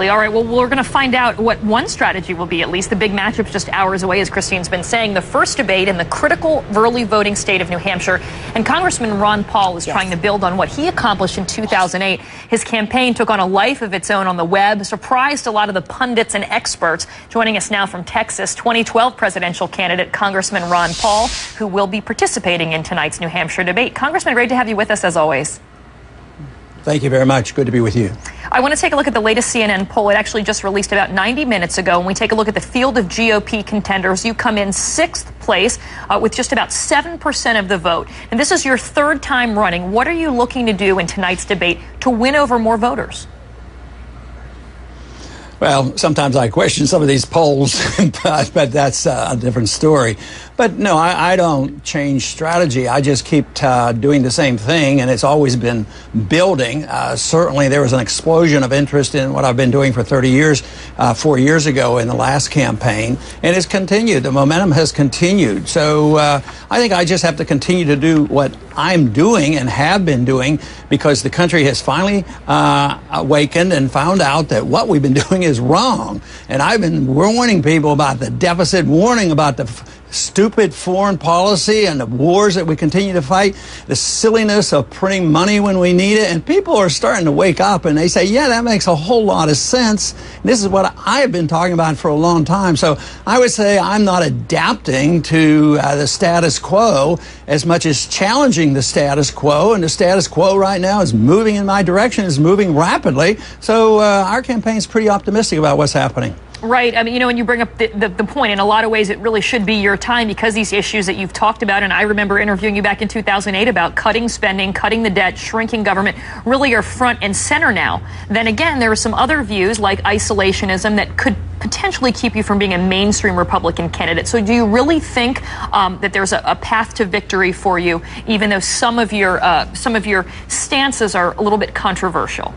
All right, well, we're going to find out what one strategy will be, at least. The big matchup's just hours away, as Christine's been saying. The first debate in the critical early voting state of New Hampshire. And Congressman Ron Paul is trying to build on what he accomplished in 2008. His campaign took on a life of its own on the web, surprised a lot of the pundits and experts. Joining us now from Texas, 2012 presidential candidate Congressman Ron Paul, who will be participating in tonight's New Hampshire debate. Congressman, great to have you with us, as always. Thank you very much. Good to be with you. I want to take a look at the latest CNN poll. It actually just released about 90 minutes ago. When we take a look at the field of GOP contenders, you come in 6th place with just about 7% of the vote. And this is your third time running. What are you looking to do in tonight's debate to win over more voters? Well, sometimes I question some of these polls, but that's a different story. But no, I don't change strategy. I just keep doing the same thing, and it's always been building. Certainly, there was an explosion of interest in what I've been doing for 30 years, 4 years ago in the last campaign, and it's continued. The momentum has continued. So I think I just have to continue to do what I'm doing and have been doing, because the country has finally awakened and found out that what we've been doing is wrong. And I've been warning people about the deficit, warning about the stupid foreign policy and the wars that we continue to fight, the silliness of printing money when we need it. And people are starting to wake up, and they say, yeah, that makes a whole lot of sense. And this is what I have been talking about for a long time. So I would say I'm not adapting to the status quo as much as challenging the status quo. And the status quo right now is moving in my direction, is moving rapidly. So our campaign is pretty optimistic about what's happening. Right. I mean, you know, when you bring up the point, in a lot of ways, it really should be your time, because these issues that you've talked about, and I remember interviewing you back in 2008 about cutting spending, cutting the debt, shrinking government, really are front and center now. Then again, there are some other views like isolationism that could potentially keep you from being a mainstream Republican candidate. So do you really think that there's a path to victory for you, even though some of your stances are a little bit controversial?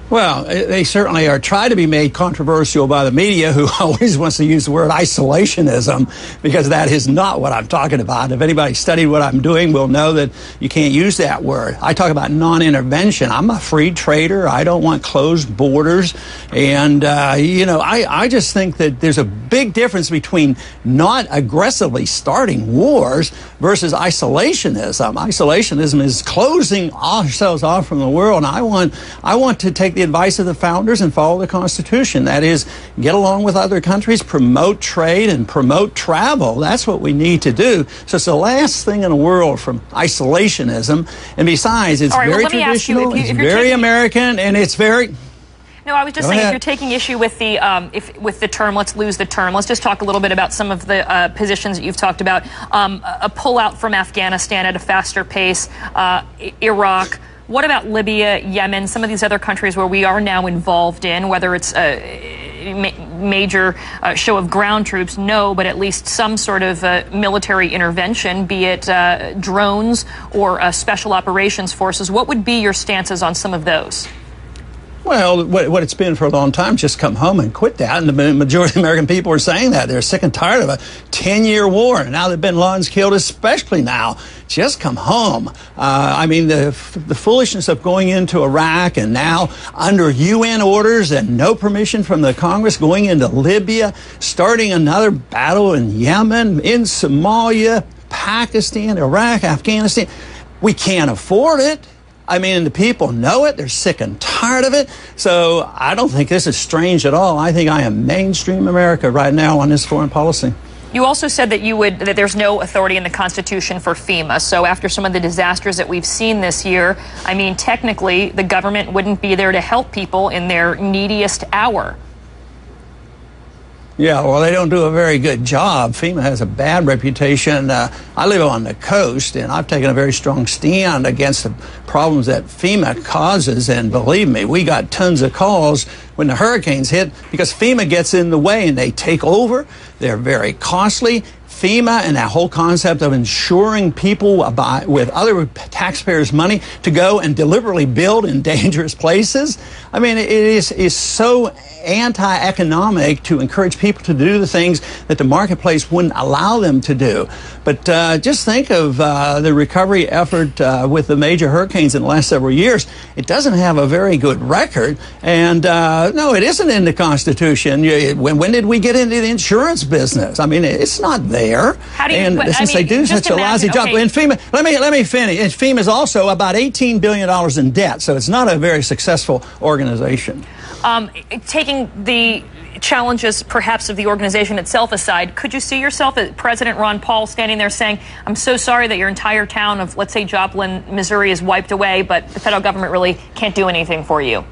Well, they certainly are trying to be made controversial by the media, who always wants to use the word isolationism, because that is not what I'm talking about. If anybody studied what I'm doing will know that you can't use that word. I talk about non-intervention. I'm a free trader. I don't want closed borders. And, you know, I just think that there's a big difference between not aggressively starting wars versus isolationism. Isolationism is closing ourselves off from the world. And I want to take the advice of the founders and follow the Constitution. That is, get along with other countries, promote trade, and promote travel. That's what we need to do. So it's the last thing in the world from isolationism. And besides, it's very traditional, it's very American, and it's very... No, I was just saying, if you're taking issue with the term, let's lose the term. Let's just talk a little bit about some of the positions that you've talked about. A pullout from Afghanistan at a faster pace, Iraq. What about Libya, Yemen, some of these other countries where we are now involved in, whether it's a major show of ground troops? No, but at least some sort of military intervention, be it drones or special operations forces. What would be your stances on some of those? Well, what it's been for a long time, just come home and quit that. And the majority of American people are saying that. They're sick and tired of a 10-year war. And now that bin Laden's killed, especially now, just come home. I mean, the foolishness of going into Iraq and now under UN orders and no permission from the Congress, going into Libya, starting another battle in Yemen, in Somalia, Pakistan, Iraq, Afghanistan. We can't afford it. I mean, the people know it. They're sick and tired of it. So I don't think this is strange at all. I think I am mainstream America right now on this foreign policy. You also said that there's no authority in the Constitution for FEMA. So after some of the disasters that we've seen this year, I mean, technically, the government wouldn't be there to help people in their neediest hour. Yeah, well, they don't do a very good job. FEMA has a bad reputation. I live on the coast, and I've taken a very strong stand against the problems that FEMA causes. And believe me, we got tons of calls when the hurricanes hit because FEMA gets in the way and they take over. They're very costly. FEMA and that whole concept of insuring people with other taxpayers' money to go and deliberately build in dangerous places. I mean, it is so anti-economic to encourage people to do the things that the marketplace wouldn't allow them to do. But just think of the recovery effort with the major hurricanes in the last several years. It doesn't have a very good record, and no, it isn't in the Constitution. When did we get into the insurance business? I mean, it's not there. How do you, and since they do such a lousy job, and FEMA, let me finish. And FEMA is also about $18 billion in debt, so it's not a very successful organization. Taking the challenges perhaps of the organization itself aside, could you see yourself as President Ron Paul standing there saying, I'm so sorry that your entire town of, let's say, Joplin, Missouri is wiped away, but the federal government really can't do anything for you?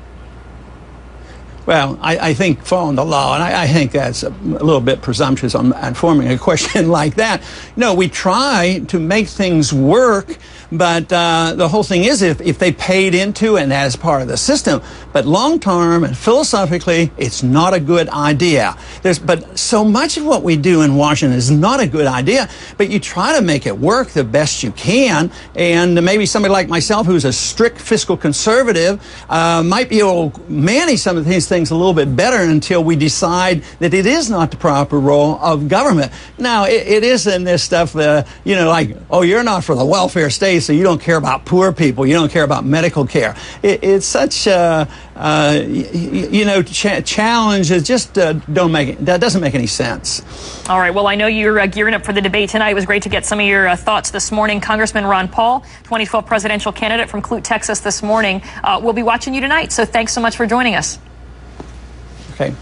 Well, I think following the law, and I think that's a little bit presumptuous on forming a question like that. No, we try to make things work, but the whole thing is if they paid into and as part of the system. But long term and philosophically, it's not a good idea. But so much of what we do in Washington is not a good idea, but you try to make it work the best you can. And maybe somebody like myself, who's a strict fiscal conservative, might be able to manage some of these things a little bit better until we decide that it is not the proper role of government. Now, it is in this stuff, you know, like, oh, you're not for the welfare state, so you don't care about poor people, you don't care about medical care. It's such you know, challenges just don't make it, that doesn't make any sense. All right, well, I know you're gearing up for the debate tonight. It was great to get some of your thoughts this morning. Congressman Ron Paul, 2012 presidential candidate from Clute, Texas this morning. We'll be watching you tonight, so thanks so much for joining us. Okay.